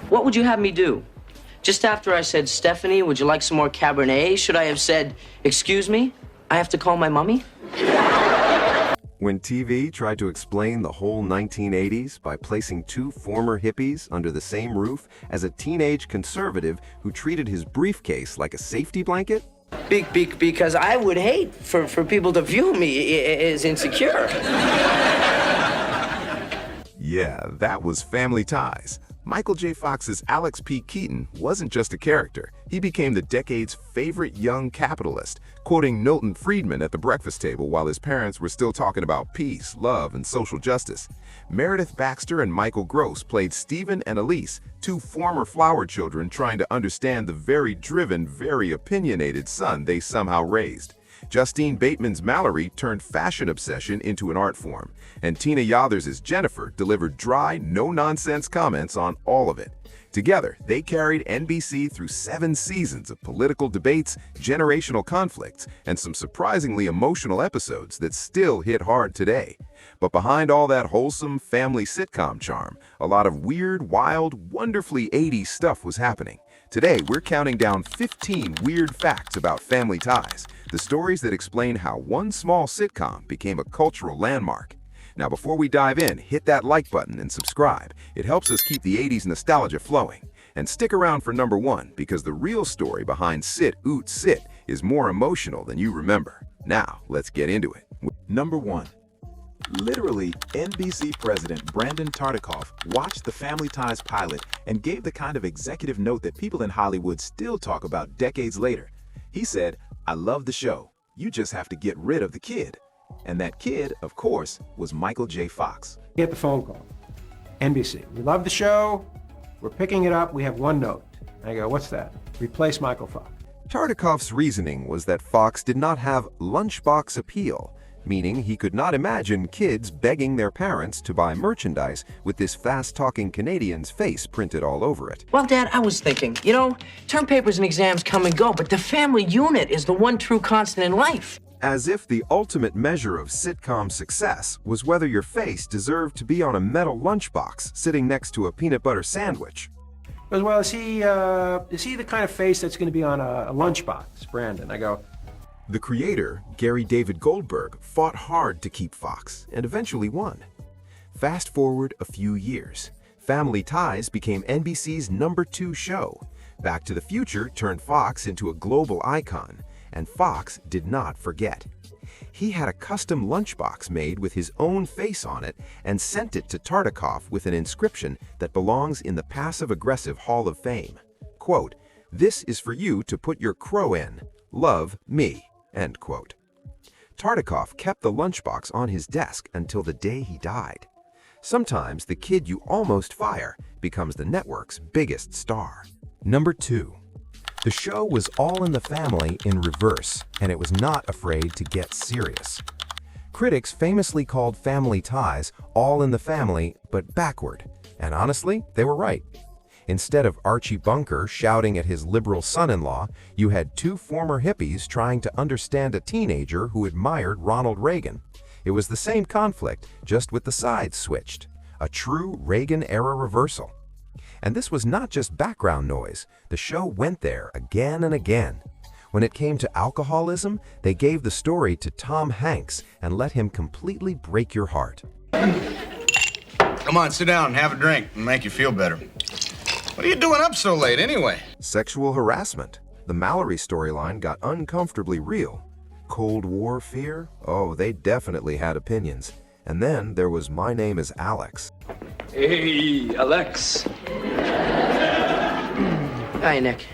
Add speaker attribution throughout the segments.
Speaker 1: What would you have me do? Just after I said, Stephanie, would you like some more Cabernet? Should I have said, excuse me? I have to call my mummy?
Speaker 2: When TV tried to explain the whole 1980s by placing two former hippies under the same roof as a teenage conservative who treated his briefcase like a safety blanket?
Speaker 1: Because I would hate for people to view me as insecure.
Speaker 2: Yeah, that was Family Ties. Michael J. Fox's Alex P. Keaton wasn't just a character. He became the decade's favorite young capitalist, quoting Milton Friedman at the breakfast table while his parents were still talking about peace, love, and social justice. Meredith Baxter and Michael Gross played Stephen and Elise, two former flower children trying to understand the very driven, very opinionated son they somehow raised. Justine Bateman's Mallory turned fashion obsession into an art form, and Tina Yothers's Jennifer delivered dry, no-nonsense comments on all of it. Together, they carried NBC through 7 seasons of political debates, generational conflicts, and some surprisingly emotional episodes that still hit hard today. But behind all that wholesome family sitcom charm, a lot of weird, wild, wonderfully 80s stuff was happening. Today, we're counting down 15 weird facts about Family Ties, the stories that explain how one small sitcom became a cultural landmark. Now, before we dive in, hit that like button and subscribe. It helps us keep the 80s nostalgia flowing. And stick around for number 1, because the real story behind Sit, Oot, Sit is more emotional than you remember. Now, let's get into it.
Speaker 3: Number 1. Literally, NBC President Brandon Tartikoff watched the Family Ties pilot and gave the kind of executive note that people in Hollywood still talk about decades later. He said, "I love the show. You just have to get rid of the kid." And that kid, of course, was Michael J. Fox.
Speaker 4: Get the phone call. NBC, we love the show. We're picking it up. We have one note. I go, what's that? Replace Michael Fox.
Speaker 2: Tartikoff's reasoning was that Fox did not have lunchbox appeal, meaning he could not imagine kids begging their parents to buy merchandise with this fast-talking Canadian's face printed all over it.
Speaker 1: Well, Dad, I was thinking, term papers and exams come and go, but the family unit is the one true constant in life.
Speaker 2: As if the ultimate measure of sitcom success was whether your face deserved to be on a metal lunchbox sitting next to a peanut butter sandwich.
Speaker 4: He goes, well, is he the kind of face that's going to be on a lunchbox, Brandon? I go,
Speaker 2: The creator, Gary David Goldberg, fought hard to keep Fox and eventually won. Fast forward a few years. Family Ties became NBC's number 2 show. Back to the Future turned Fox into a global icon, and Fox did not forget. He had a custom lunchbox made with his own face on it and sent it to Tartikoff with an inscription that belongs in the passive-aggressive Hall of Fame. Quote, "This is for you to put your crow in. Love, me." End quote. Tartikoff kept the lunchbox on his desk until the day he died. Sometimes the kid you almost fire becomes the network's biggest star. Number 2. The show was All in the Family in reverse, and it was not afraid to get serious. Critics famously called Family Ties All in the Family, but backward, and honestly, they were right. Instead of Archie Bunker shouting at his liberal son-in-law, you had 2 former hippies trying to understand a teenager who admired Ronald Reagan. It was the same conflict, just with the sides switched. A true Reagan-era reversal. And this was not just background noise. The show went there again and again. When it came to alcoholism, they gave the story to Tom Hanks and let him completely break your heart.
Speaker 5: Come on, sit down and have a drink and make you feel better. What are you doing up so late anyway?
Speaker 2: Sexual harassment. The Mallory storyline got uncomfortably real. Cold War fear? Oh, they definitely had opinions. And then there was My Name is Alex.
Speaker 6: Hey, Alex.
Speaker 1: Hi, Nick.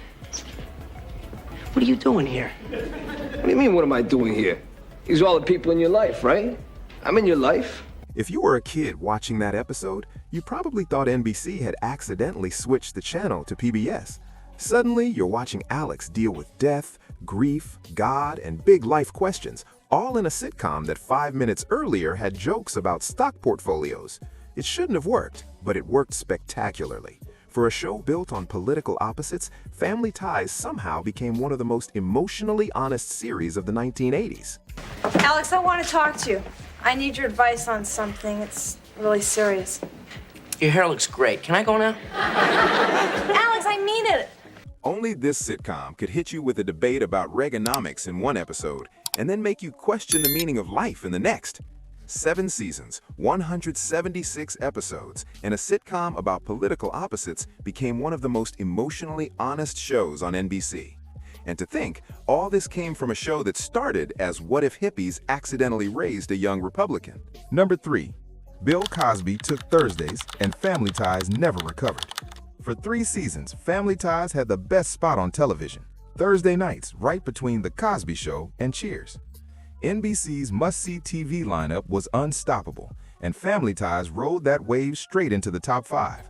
Speaker 1: What are you doing here?
Speaker 6: What do you mean, what am I doing here? These are all the people in your life, right? I'm in your life.
Speaker 2: If you were a kid watching that episode, you probably thought NBC had accidentally switched the channel to PBS. Suddenly, you're watching Alex deal with death, grief, God, and big life questions, all in a sitcom that 5 minutes earlier had jokes about stock portfolios. It shouldn't have worked, but it worked spectacularly. For a show built on political opposites, Family Ties somehow became one of the most emotionally honest series of the 1980s.
Speaker 7: Alex, I want to talk to you. I need your advice on something. It's really serious.
Speaker 1: Your hair looks great. Can I go now?
Speaker 3: Only this sitcom could hit you with a debate about Reaganomics in one episode and then make you question the meaning of life in the next. 7 seasons, 176 episodes, and a sitcom about political opposites became one of the most emotionally honest shows on NBC. And to think, all this came from a show that started as What If Hippies Accidentally Raised a Young Republican.
Speaker 2: Number 3. Bill Cosby took Thursdays, and Family Ties never recovered. For 3 seasons, Family Ties had the best spot on television, Thursday nights, right between The Cosby Show and Cheers. NBC's must-see TV lineup was unstoppable, and Family Ties rode that wave straight into the top 5.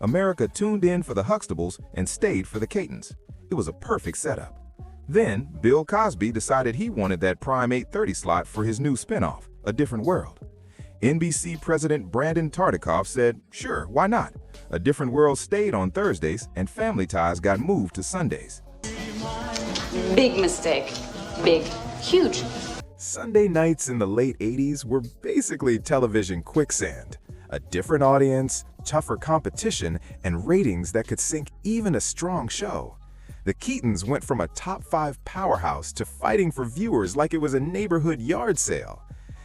Speaker 2: America tuned in for the Huxtables and stayed for the Keatons. It was a perfect setup. Then, Bill Cosby decided he wanted that prime 8:30 slot for his new spinoff, A Different World. NBC President Brandon Tartikoff said, sure, why not? A Different World stayed on Thursdays, and Family Ties got moved to Sundays.
Speaker 8: Big mistake. Big. Huge.
Speaker 2: Sunday nights in the late 80s were basically television quicksand. A different audience, tougher competition, and ratings that could sink even a strong show. The Keatons went from a top 5 powerhouse to fighting for viewers like it was a neighborhood yard sale.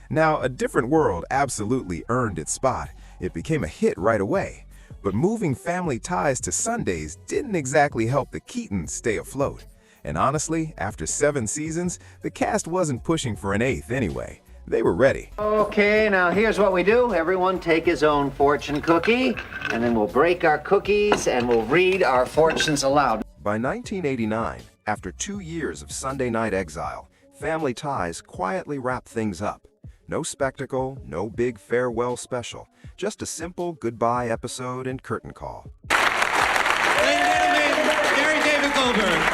Speaker 2: Now, A Different World absolutely earned its spot. It became a hit right away. But moving Family Ties to Sundays didn't exactly help the Keatons stay afloat. And honestly, after 7 seasons, the cast wasn't pushing for an 8th anyway. They were ready.
Speaker 9: Okay, now here's what we do. Everyone take his own fortune cookie, and then we'll break our cookies and we'll read our fortunes aloud.
Speaker 2: By 1989, after 2 years of Sunday night exile, Family Ties quietly wrapped things up. No spectacle, no big farewell special, just a simple goodbye episode and curtain call.
Speaker 10: Ladies and gentlemen, Gary David Goldberg.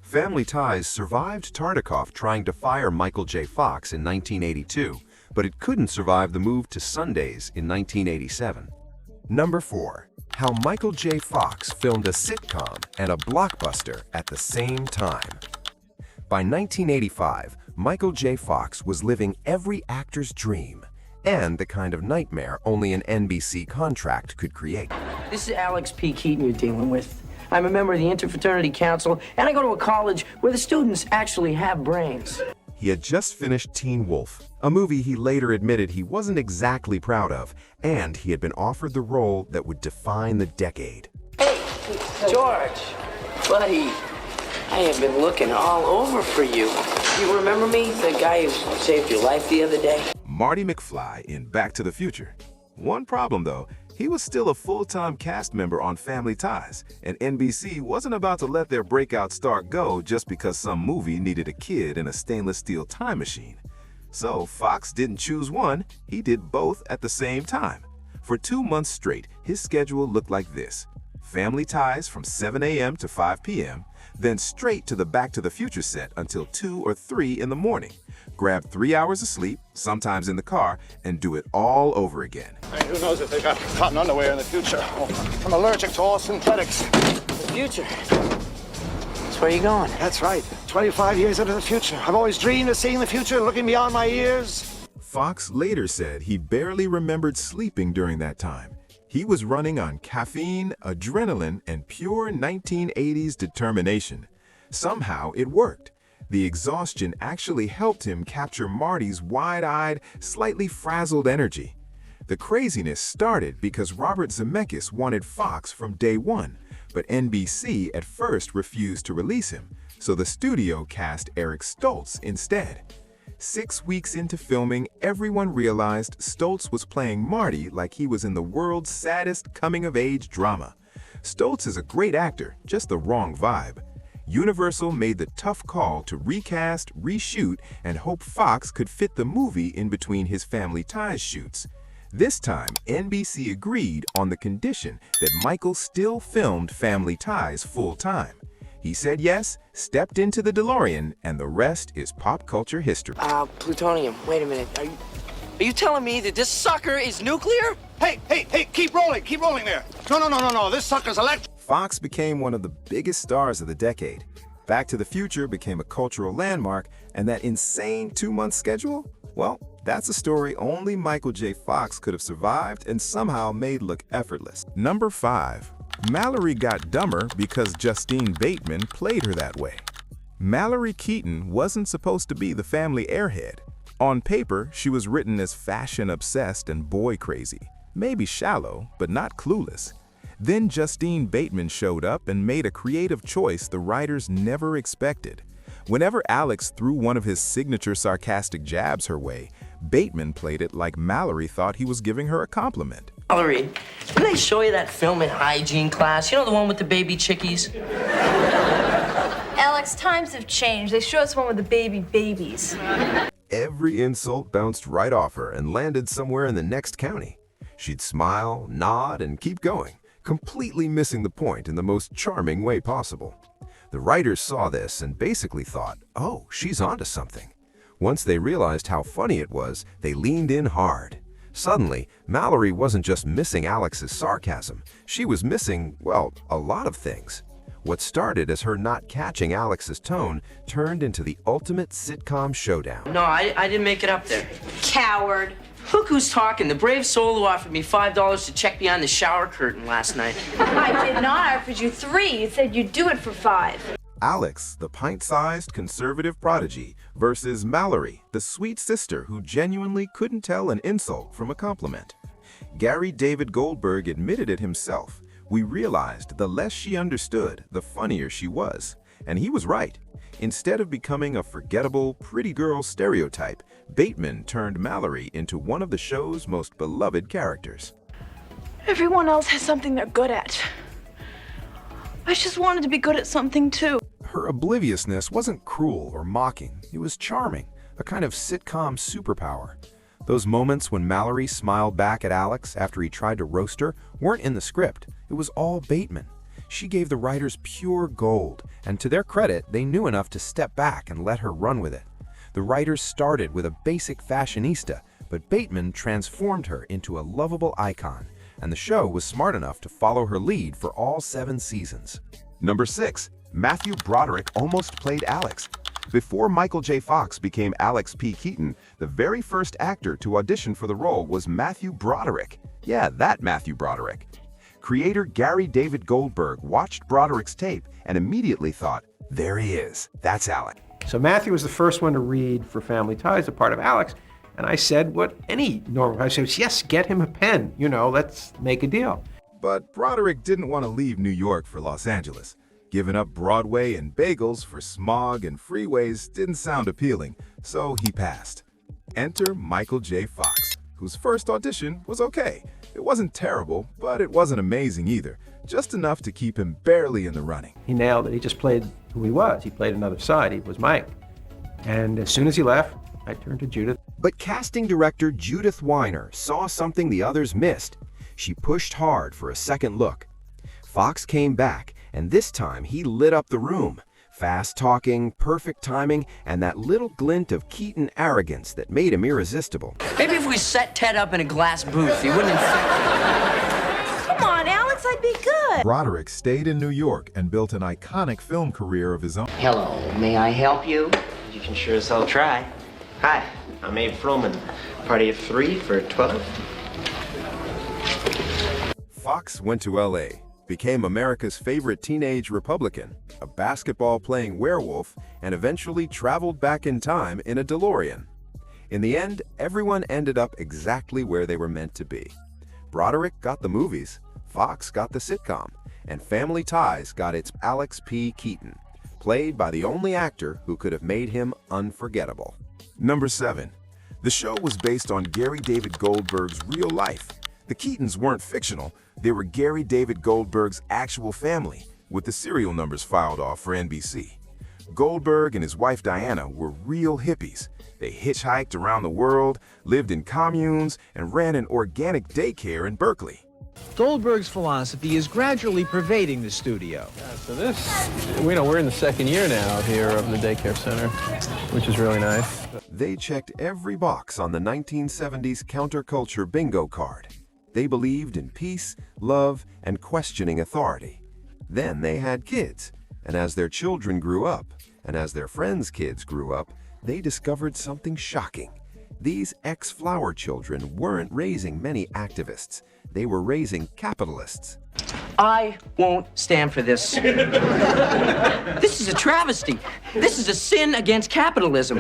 Speaker 2: Family Ties survived Tartikoff trying to fire Michael J. Fox in 1982, but it couldn't survive the move to Sundays in 1987. Number 4. How Michael J. Fox filmed a sitcom and a blockbuster at the same time. By 1985, Michael J. Fox was living every actor's dream and the kind of nightmare only an NBC contract could create.
Speaker 1: This is Alex P. Keaton you're dealing with. I'm a member of the Interfraternity Council, and I go to a college where the students actually have brains.
Speaker 2: He had just finished Teen Wolf, a movie he later admitted he wasn't exactly proud of, and he had been offered the role that would define the decade.
Speaker 1: Hey, George, buddy, I have been looking all over for you. You remember me, the guy who saved your life the other day?
Speaker 2: Marty McFly in Back to the Future. One problem, though. He was still a full-time cast member on Family Ties, and NBC wasn't about to let their breakout star go just because some movie needed a kid in a stainless steel time machine. So Fox didn't choose one, he did both at the same time. For 2 months straight, his schedule looked like this. Family Ties from 7 a.m. to 5 p.m., then straight to the Back to the Future set until 2 or 3 in the morning. Grab 3 hours of sleep, sometimes in the car, and do it all over again.
Speaker 11: I mean, who knows if they got cotton underwear in the future? I'm allergic to all synthetics.
Speaker 1: The future? That's where you're going.
Speaker 11: That's right. 25 years into the future. I've always dreamed of seeing the future, looking beyond my ears.
Speaker 2: Fox later said he barely remembered sleeping during that time. He was running on caffeine, adrenaline, and pure 1980s determination. Somehow it worked. The exhaustion actually helped him capture Marty's wide-eyed, slightly frazzled energy. The craziness started because Robert Zemeckis wanted Fox from day one, but NBC at first refused to release him, so the studio cast Eric Stoltz instead. 6 weeks into filming, everyone realized Stoltz was playing Marty like he was in the world's saddest coming-of-age drama. Stoltz is a great actor, just the wrong vibe. Universal made the tough call to recast, reshoot, and hope Fox could fit the movie in between his Family Ties shoots. This time, NBC agreed on the condition that Michael still filmed Family Ties full-time. He said yes, stepped into the DeLorean, and the rest is pop culture history.
Speaker 1: Plutonium, wait a minute. Are you telling me that this sucker is nuclear?
Speaker 11: Hey, keep rolling there. No, this sucker's electric.
Speaker 2: Fox became one of the biggest stars of the decade. Back to the Future became a cultural landmark, and that insane 2-month schedule? Well,
Speaker 3: That's a story only Michael J. Fox could have survived and somehow made look effortless. Number 5. Mallory got dumber because Justine Bateman played her that way. Mallory Keaton wasn't supposed to be the family airhead. On paper, she was written as fashion-obsessed and boy-crazy. Maybe shallow, but not clueless. Then Justine Bateman showed up and made a creative choice the writers never expected. Whenever Alex threw one of his signature sarcastic jabs her way, Bateman played it like Mallory thought he was giving her a compliment.
Speaker 1: Mallory, didn't they show you that film in hygiene class? You know, the one with the baby chickies?
Speaker 7: Alex, times have changed. They show us one with the babies.
Speaker 2: Every insult bounced right off her and landed somewhere in the next county. She'd smile, nod, and keep going, completely missing the point in the most charming way possible. The writers saw this and basically thought, oh, she's onto something. Once they realized how funny it was, they leaned in hard. Suddenly, Mallory wasn't just missing Alex's sarcasm. She was missing, well, a lot of things. What started as her not catching Alex's tone turned into the ultimate sitcom showdown.
Speaker 1: No, I didn't make it up there.
Speaker 7: Coward.
Speaker 1: Look who's talking. The brave soul who offered me $5 to check behind the shower curtain last night.
Speaker 7: I did not. I offered you $3. You said you'd do it for $5.
Speaker 2: Alex, the pint-sized conservative prodigy, versus Mallory, the sweet sister who genuinely couldn't tell an insult from a compliment. Gary David Goldberg admitted it himself. We realized the less she understood, the funnier she was. And he was right. Instead of becoming a forgettable, pretty girl stereotype, Bateman turned Mallory into one of the show's most beloved characters.
Speaker 7: Everyone else has something they're good at. I just wanted to be good at something too.
Speaker 2: Her obliviousness wasn't cruel or mocking. It was charming, a kind of sitcom superpower. Those moments when Mallory smiled back at Alex after he tried to roast her weren't in the script. It was all Bateman. She gave the writers pure gold, and to their credit, they knew enough to step back and let her run with it. The writers started with a basic fashionista, but Bateman transformed her into a lovable icon, and the show was smart enough to follow her lead for all 7 seasons. Number 6. Matthew Broderick almost played Alex. Before Michael J. Fox became Alex P. Keaton, the very first actor to audition for the role was Matthew Broderick. Yeah, that Matthew Broderick. Creator Gary David Goldberg watched Broderick's tape and immediately thought, there he is, that's Alex.
Speaker 4: So Matthew was the first one to read for Family Ties, the part of Alex, and I said what any normal, I said, yes, get him a pen, let's make a deal.
Speaker 3: But Broderick didn't want to leave New York for Los Angeles. Giving up Broadway and bagels for smog and freeways didn't sound appealing, so he passed. Enter Michael J. Fox, whose first audition was okay. It wasn't terrible, but it wasn't amazing either, just enough to keep him barely in the running.
Speaker 4: He nailed it. He just played who he was. He played another side. He was Mike. And as soon as he left, I turned to Judith.
Speaker 2: But casting director Judith Weiner saw something the others missed. She pushed hard for a second look. Fox came back, and this time he lit up the room. Fast talking, perfect timing, and that little glint of Keaton arrogance that made him irresistible.
Speaker 1: Maybe if we set Ted up in a glass booth, he wouldn't infect.
Speaker 7: Come on, Alex, I'd be good.
Speaker 3: Broderick stayed in New York and built an iconic film career of his own.
Speaker 12: Hello, may I help you? You can sure as hell try. Hi, I'm Abe Froman. Party of 3 for 12.
Speaker 2: Fox went to L.A., became America's favorite teenage Republican, a basketball-playing werewolf, and eventually traveled back in time in a DeLorean. In the end, everyone ended up exactly where they were meant to be. Broderick got the movies, Fox got the sitcom, and Family Ties got its Alex P. Keaton, played by the only actor who could have made him unforgettable.
Speaker 3: Number 7. The show was based on Gary David Goldberg's real life. The Keatons weren't fictional, they were Gary David Goldberg's actual family, with the serial numbers filed off for NBC. Goldberg and his wife Diana were real hippies. They hitchhiked around the world, lived in communes, and ran an organic daycare in Berkeley.
Speaker 13: Goldberg's philosophy is gradually pervading the studio.
Speaker 14: So we're in the second year now here of the daycare center, which is really nice.
Speaker 2: They checked every box on the 1970s counterculture bingo card. They believed in peace, love, and questioning authority. Then they had kids, and as their children grew up, and as their friends' kids grew up, they discovered something shocking. These ex-flower children weren't raising many activists. They were raising capitalists.
Speaker 1: I won't stand for this. This is a travesty. This is a sin against capitalism.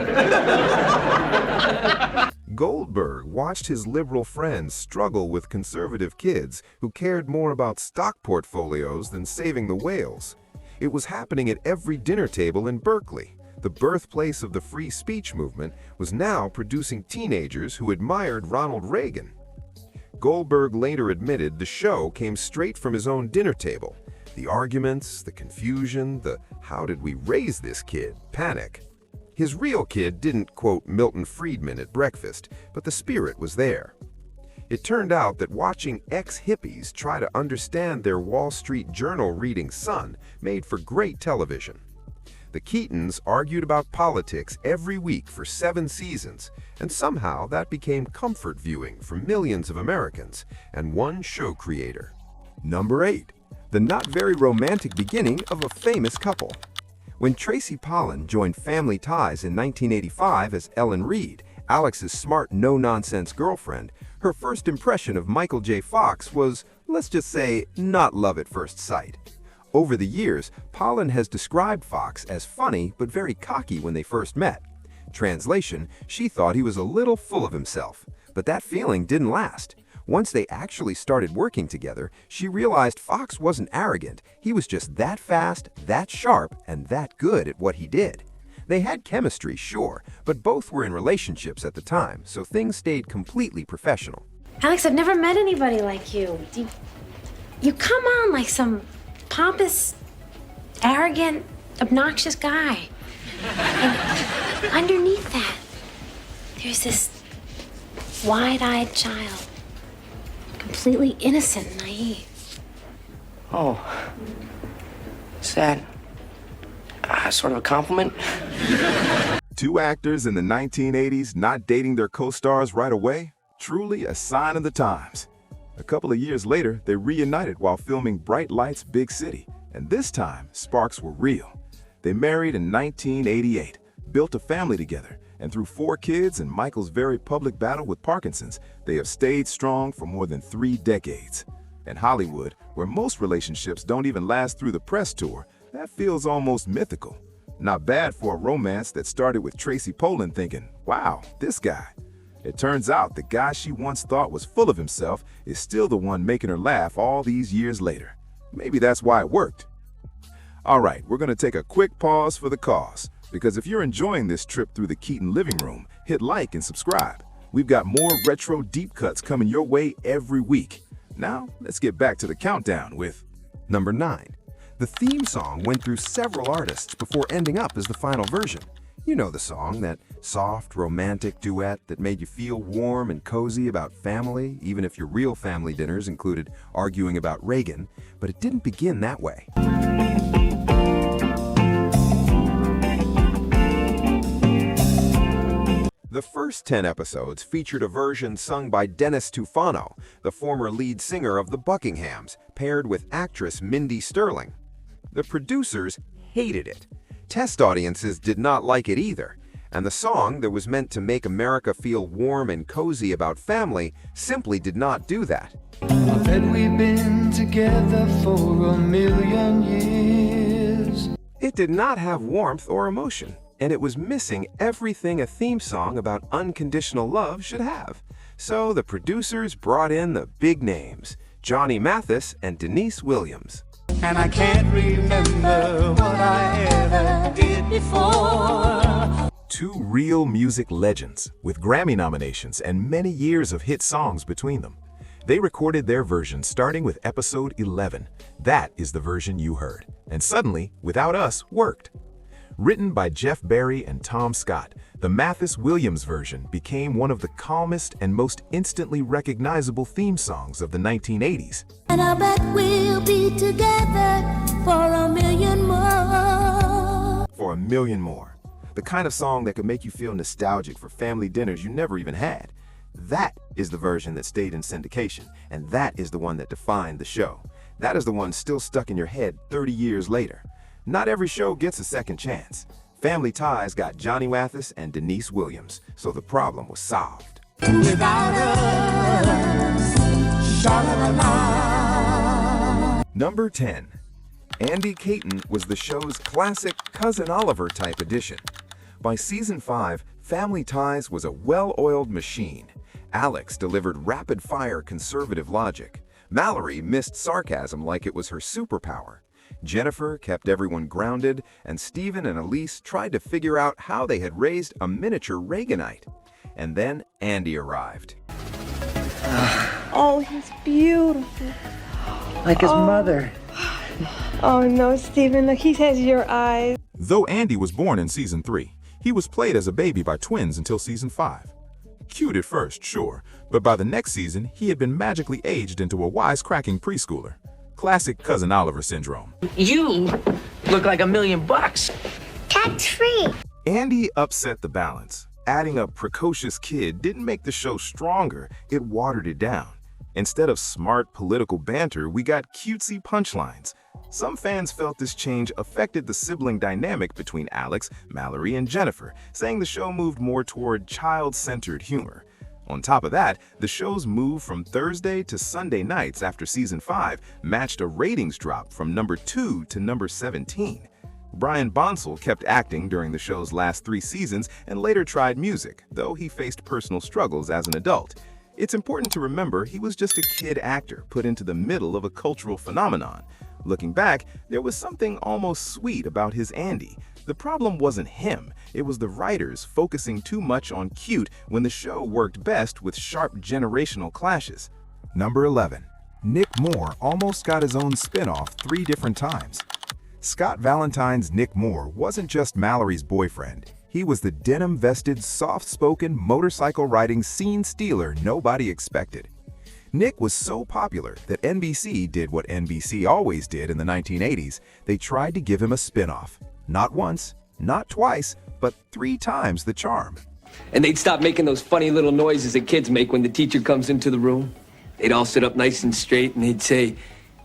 Speaker 2: Goldberg watched his liberal friends struggle with conservative kids who cared more about stock portfolios than saving the whales. It was happening at every dinner table in Berkeley. The birthplace of the free speech movement was now producing teenagers who admired Ronald Reagan. Goldberg later admitted the show came straight from his own dinner table. The arguments, the confusion, the "how did we raise this kid" panic. His real kid didn't quote Milton Friedman at breakfast, but the spirit was there. It turned out that watching ex-hippies try to understand their Wall Street Journal reading son made for great television. The Keatons argued about politics every week for 7 seasons, and somehow that became comfort viewing for millions of Americans and one show creator. Number 8. The not very romantic beginning of a famous couple. When Tracy Pollan joined Family Ties in 1985 as Ellen Reed, Alex's smart, no-nonsense girlfriend, her first impression of Michael J. Fox was, let's just say, not love at first sight. Over the years, Pollan has described Fox as funny but very cocky when they first met. Translation, she thought he was a little full of himself, but that feeling didn't last. Once they actually started working together, she realized Fox wasn't arrogant. He was just that fast, that sharp, and that good at what he did. They had chemistry, sure, but both were in relationships at the time, so things stayed completely professional.
Speaker 15: Alex, I've never met anybody like you. You come on like some pompous, arrogant, obnoxious guy. And underneath that, there's this wide-eyed child, completely innocent and naive.
Speaker 1: Oh, is that sort of a compliment?
Speaker 3: 2 actors in the 1980s not dating their co-stars right away? Truly a sign of the times. A couple of years later, they reunited while filming Bright Lights, Big City, and this time, sparks were real. They married in 1988, built a family together, and through 4 kids and Michael's very public battle with Parkinson's, they have stayed strong for more than 3 decades. In Hollywood, where most relationships don't even last through the press tour, that feels almost mythical. Not bad for a romance that started with Tracy Pollan thinking, wow, this guy. It turns out the guy she once thought was full of himself is still the one making her laugh all these years later. Maybe that's why it worked. All right, we're going to take a quick pause for the cause, because if you're enjoying this trip through the Keaton living room, hit like and subscribe. We've got more retro deep cuts coming your way every week. Now, let's get back to the countdown with
Speaker 2: Number 9. The theme song went through several artists before ending up as the final version. You know the song, that soft, romantic duet that made you feel warm and cozy about family, even if your real family dinners included arguing about Reagan, but it didn't begin that way. The first 10 episodes featured a version sung by Dennis Tufano, the former lead singer of the Buckinghams, paired with actress Mindy Sterling. The producers hated it. Test audiences did not like it either, and the song that was meant to make America feel warm and cozy about family simply did not do that.
Speaker 16: I bet we've been together for 1,000,000 years.
Speaker 2: It did not have warmth or emotion, and it was missing everything a theme song about unconditional love should have. So the producers brought in the big names, Johnny Mathis and Denise Williams.
Speaker 16: And I can't remember what I ever did before.
Speaker 3: 2 real music legends with Grammy nominations and many years of hit songs between them. They recorded their version starting with episode 11. That is the version you heard, and suddenly, Without Us worked. Written by Jeff Barry and Tom Scott, the Mathis-Williams version became one of the calmest and most instantly recognizable theme songs of the 1980s.
Speaker 17: And I bet we'll be together for 1,000,000 more.
Speaker 3: For 1,000,000 more. The kind of song that could make you feel nostalgic for family dinners you never even had. That is the version that stayed in syndication, and that is the one that defined the show. That is the one still stuck in your head 30 years later. Not every show gets a second chance.
Speaker 2: Family Ties got Johnny Mathis and Denise Williams, so the problem was solved.
Speaker 16: Without us, sha-la-la-la.
Speaker 2: Number 10. Andy Keaton was the show's classic Cousin Oliver type addition. By season 5, Family Ties was a well-oiled machine. Alex delivered rapid-fire conservative logic. Mallory missed sarcasm like it was her superpower. Jennifer kept everyone grounded, and Stephen and Elise tried to figure out how they had raised a miniature Reaganite. And then Andy arrived.
Speaker 18: Oh, he's beautiful.
Speaker 9: Like his mother.
Speaker 18: Oh no, Stephen, look, he has your eyes.
Speaker 3: Though Andy was born in season 3, he was played as a baby by twins until season 5. Cute at first, sure, but by the next season, he had been magically aged into a wisecracking preschooler. Classic Cousin Oliver syndrome.
Speaker 1: You look like $1 million.
Speaker 17: Tax-free.
Speaker 3: Andy upset the balance. Adding a precocious kid didn't make the show stronger, it watered it down. Instead of smart political banter, we got cutesy punchlines. Some fans felt this change affected the sibling dynamic between Alex, Mallory, and Jennifer, saying the show moved more toward child-centered humor. On top of that, the show's move from Thursday to Sunday nights after season 5 matched a ratings drop from number 2 to number 17. Brian Bonsall kept acting during the show's last 3 seasons and later tried music, though he faced personal struggles as an adult. It's important to remember he was just a kid actor put into the middle of a cultural phenomenon. Looking back, there was something almost sweet about his Andy. The problem wasn't him, it was the writers focusing too much on cute when the show worked best with sharp generational clashes.
Speaker 2: Number 11. Nick Moore almost got his own spin-off 3 different times. Scott Valentine's Nick Moore wasn't just Mallory's boyfriend. He was the denim-vested, soft-spoken, motorcycle-riding scene stealer nobody expected. Nick was so popular that NBC did what NBC always did in the 1980s. They tried to give him a spin-off. Not once, not twice, but 3 times the charm.
Speaker 6: And they'd stop making those funny little noises that kids make when the teacher comes into the room. They'd all sit up nice and straight and they'd say,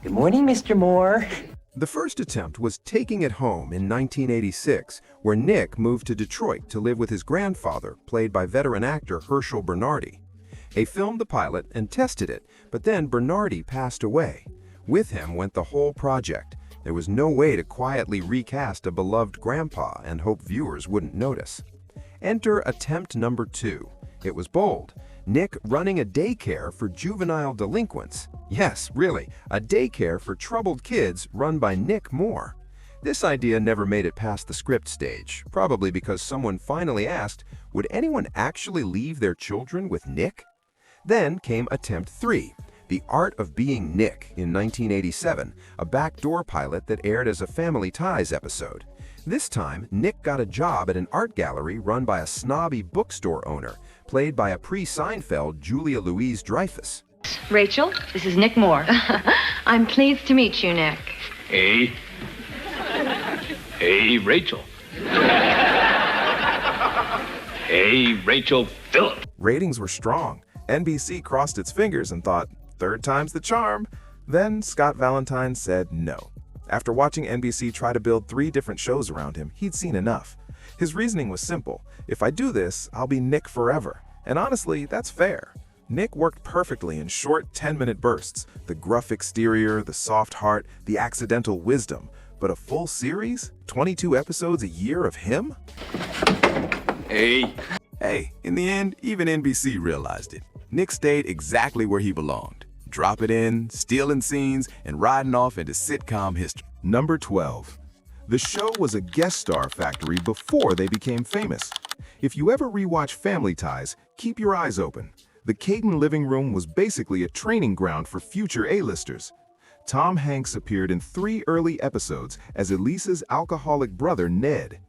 Speaker 6: "Good morning, Mr. Moore."
Speaker 2: The first attempt was Taking It Home in 1986, where Nick moved to Detroit to live with his grandfather, played by veteran actor Herschel Bernardi. They filmed the pilot and tested it, but then Bernardi passed away. With him went the whole project. There was no way to quietly recast a beloved grandpa and hope viewers wouldn't notice. Enter attempt number 2. It was bold. Nick running a daycare for juvenile delinquents. Yes, really, a daycare for troubled kids run by Nick Moore. This idea never made it past the script stage, probably because someone finally asked, would anyone actually leave their children with Nick? Then came attempt 3, The Art of Being Nick in 1987, a backdoor pilot that aired as a Family Ties episode. This time, Nick got a job at an art gallery run by a snobby bookstore owner, played by a pre-Seinfeld Julia Louise-Dreyfus.
Speaker 19: Rachel, this is Nick Moore. I'm pleased to meet you, Nick.
Speaker 20: Hey. Hey, Rachel. Hey, Rachel Phillip.
Speaker 2: Ratings were strong. NBC crossed its fingers and thought, 3rd time's the charm. Then Scott Valentine said no. After watching NBC try to build 3 different shows around him, he'd seen enough. His reasoning was simple. If I do this, I'll be Nick forever. And honestly, that's fair. Nick worked perfectly in short 10-minute bursts. The gruff exterior, the soft heart, the accidental wisdom. But a full series? 22 episodes a year of him?
Speaker 3: Hey, in the end, even NBC realized it. Nick stayed exactly where he belonged. Drop it in, stealing scenes, and riding off into sitcom history.
Speaker 2: Number 12. The show was a guest star factory before they became famous. If you ever rewatch Family Ties, keep your eyes open. The Keaton living room was basically a training ground for future A-listers. Tom Hanks appeared in 3 early episodes as Elise's alcoholic brother, Ned.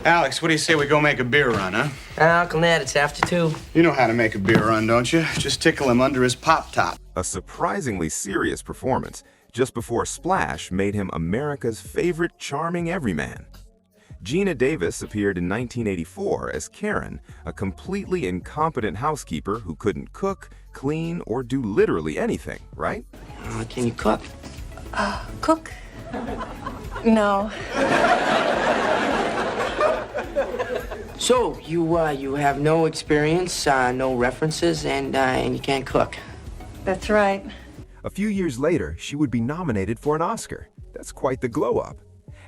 Speaker 5: Alex, what do you say we go make a beer run, huh?
Speaker 1: Uncle Ned, it's after 2.
Speaker 5: You know how to make a beer run, don't you? Just tickle him under his pop-top.
Speaker 2: A surprisingly serious performance just before Splash made him America's favorite charming everyman. Gina Davis appeared in 1984 as Karen, a completely incompetent housekeeper who couldn't cook, clean, or do literally anything, right?
Speaker 1: Can you cook?
Speaker 18: Cook? No.
Speaker 1: So, you have no experience, no references, and you can't cook.
Speaker 7: That's right.
Speaker 2: A few years later, she would be nominated for an Oscar. That's quite the glow-up.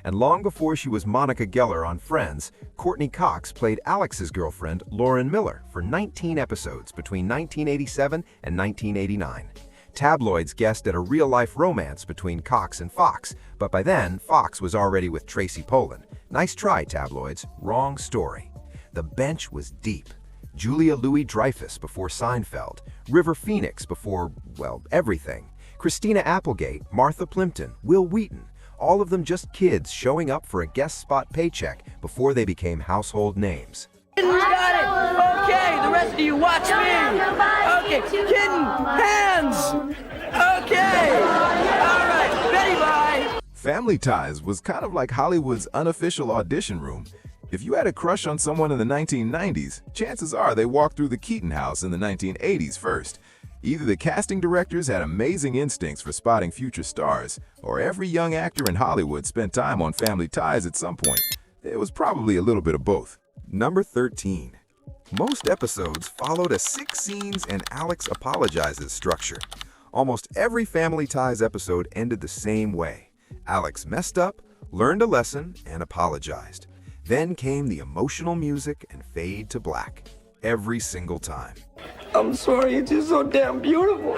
Speaker 2: And long before she was Monica Geller on Friends, Courtney Cox played Alex's girlfriend, Lauren Miller, for 19 episodes between 1987 and 1989. Tabloids guessed at a real-life romance between Cox and Fox, but by then, Fox was already with Tracy Pollan. Nice try, tabloids. Wrong story. The bench was deep. Julia Louis-Dreyfus before Seinfeld, River Phoenix before, well, everything, Christina Applegate, Martha Plimpton, Will Wheaton, all of them just kids showing up for a guest spot paycheck before they became household names.
Speaker 1: Got it! Okay, the rest of you watch me! Okay, Keaton, hands! Okay! All right, Betty, bye!
Speaker 3: Family Ties was kind of like Hollywood's unofficial audition room. If you had a crush on someone in the 1990s, chances are they walked through the Keaton house in the 1980s first. Either the casting directors had amazing instincts for spotting future stars, or every young actor in Hollywood spent time on Family Ties at some point. It was probably a little bit of both.
Speaker 2: Number 13. Most episodes followed a 6 scenes and Alex apologizes structure. Almost every Family Ties episode ended the same way. Alex messed up, learned a lesson, and apologized. Then came the emotional music and fade to black. Every single time.
Speaker 1: I'm sorry, it's just so damn beautiful.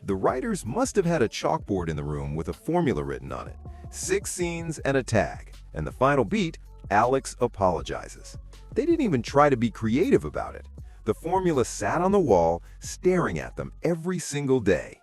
Speaker 2: The writers must have had a chalkboard in the room with a formula written on it. 6 scenes and a tag. And the final beat, Alex apologizes. They didn't even try to be creative about it. The formula sat on the wall, staring at them every single day.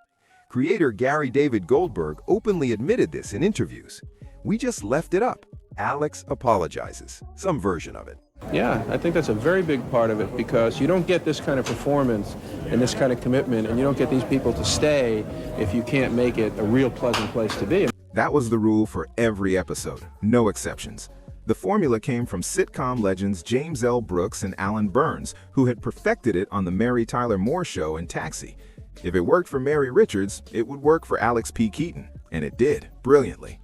Speaker 2: Creator Gary David Goldberg openly admitted this in interviews. We just left it up. Alex apologizes. Some version of it.
Speaker 14: Yeah, I think that's a very big part of it because you don't get this kind of performance and this kind of commitment, and you don't get these people to stay if you can't make it a real pleasant place to be.
Speaker 3: That was the rule for every episode, no exceptions. The formula came from sitcom legends James L. Brooks and Alan Burns, who had perfected it on the Mary Tyler Moore Show and Taxi. If it worked for Mary Richards, it would work for Alex P. Keaton, and it did, brilliantly.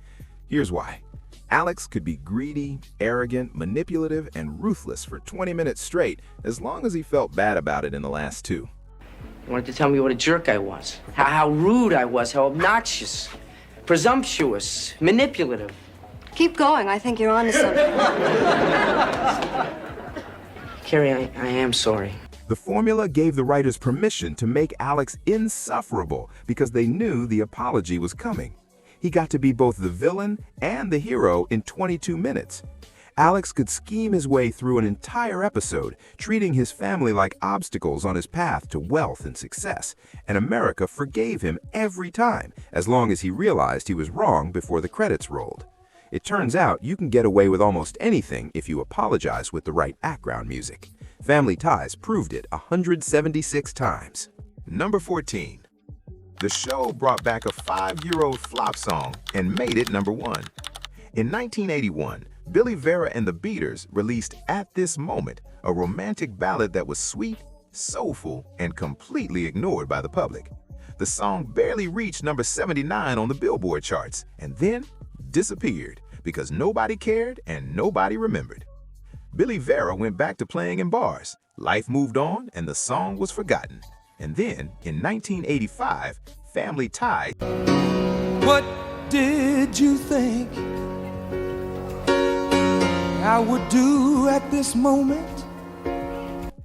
Speaker 3: Here's why. Alex could be greedy, arrogant, manipulative, and ruthless for 20 minutes straight, as long as he felt bad about it in the last 2.
Speaker 1: You wanted to tell me what a jerk I was, how rude I was, how obnoxious, presumptuous, manipulative.
Speaker 18: Keep going. I think you're onto something.
Speaker 1: Carrie, I am sorry.
Speaker 3: The formula gave the writers permission to make Alex insufferable because they knew the apology was coming. He got to be both the villain and the hero in 22 minutes. Alex could scheme his way through an entire episode, treating his family like obstacles on his path to wealth and success, and America forgave him every time, as long as he realized he was wrong before the credits rolled. It turns out you can get away with almost anything if you apologize with the right background music. Family Ties proved it 176 times. Number 14. The show brought back a 5-year-old flop song and made it number 1. In 1981, Billy Vera and the Beaters released At This Moment, a romantic ballad that was sweet, soulful, and completely ignored by the public. The song barely reached number 79 on the Billboard charts, and then disappeared because nobody cared and nobody remembered. Billy Vera went back to playing in bars. Life moved on and the song was forgotten. And then, in 1985, Family Ties.
Speaker 16: What did you think I would do at this moment?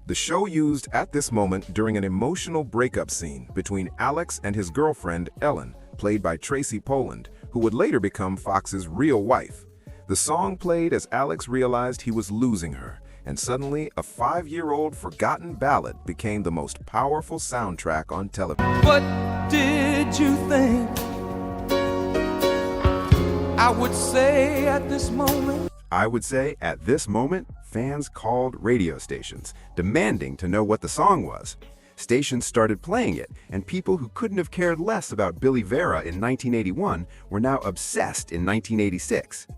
Speaker 2: The show used At This Moment during an emotional breakup scene between Alex and his girlfriend, Ellen, played by Tracy Pollan, who would later become Fox's real wife. The song played as Alex realized he was losing her, and suddenly a 5-year-old forgotten ballad became the most powerful soundtrack on television.
Speaker 16: What did you think I would say at this moment?
Speaker 2: I would say at this moment, fans called radio stations, demanding to know what the song was. Stations started playing it, and people who couldn't have cared less about Billy Vera in 1981 were now obsessed in 1986.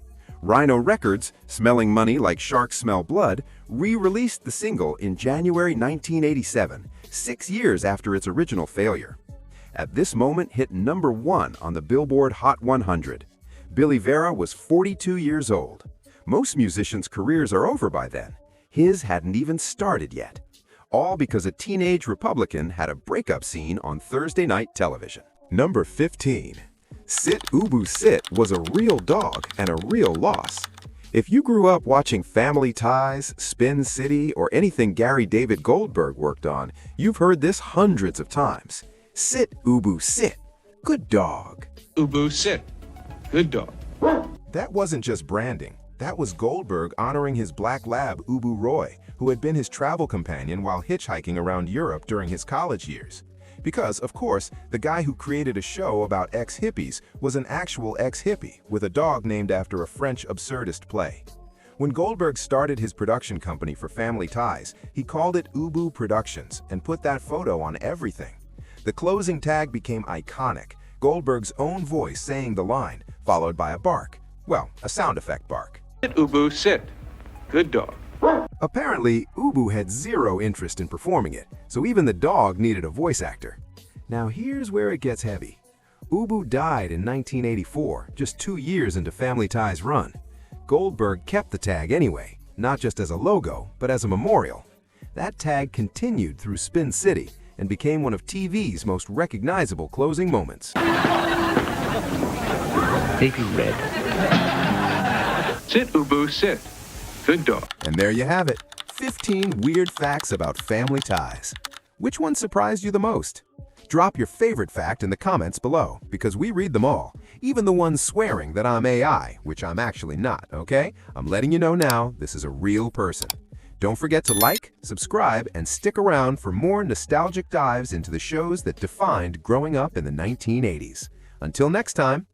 Speaker 2: Rhino Records, smelling money like sharks smell blood, re-released the single in January 1987, 6 years after its original failure. At This Moment hit number 1 on the Billboard Hot 100. Billy Vera was 42 years old. Most musicians' careers are over by then. His hadn't even started yet. All because a teenage Republican had a breakup scene on Thursday night television. Number 15. Sit Ubu Sit was a real dog and a real loss. If you grew up watching Family Ties, Spin City, or anything Gary David Goldberg worked on, you've heard this hundreds of times. Sit Ubu Sit. Good dog.
Speaker 14: Ubu Sit. Good dog.
Speaker 2: That wasn't just branding. That was Goldberg honoring his black lab, Ubu Roy, who had been his travel companion while hitchhiking around Europe during his college years. Because, of course, the guy who created a show about ex-hippies was an actual ex-hippie with a dog named after a French absurdist play. When Goldberg started his production company for Family Ties, he called it Ubu Productions and put that photo on everything. The closing tag became iconic, Goldberg's own voice saying the line, followed by a bark. Well, a sound effect bark.
Speaker 14: Sit, Ubu, sit. Good dog.
Speaker 2: Apparently, Ubu had zero interest in performing it, so even the dog needed a voice actor. Now here's where it gets heavy. Ubu died in 1984, just 2 years into Family Ties' run. Goldberg kept the tag anyway, not just as a logo, but as a memorial. That tag continued through Spin City and became one of TV's most recognizable closing moments.
Speaker 20: Baby red.
Speaker 14: Sit, Ubu, sit. Good dog.
Speaker 2: And there you have it, 15 weird facts about Family Ties. Which one surprised you the most? Drop your favorite fact in the comments below, because we read them all, even the ones swearing that I'm AI, which I'm actually not, okay? I'm letting you know now, this is a real person. Don't forget to like, subscribe, and stick around for more nostalgic dives into the shows that defined growing up in the 1980s. Until next time.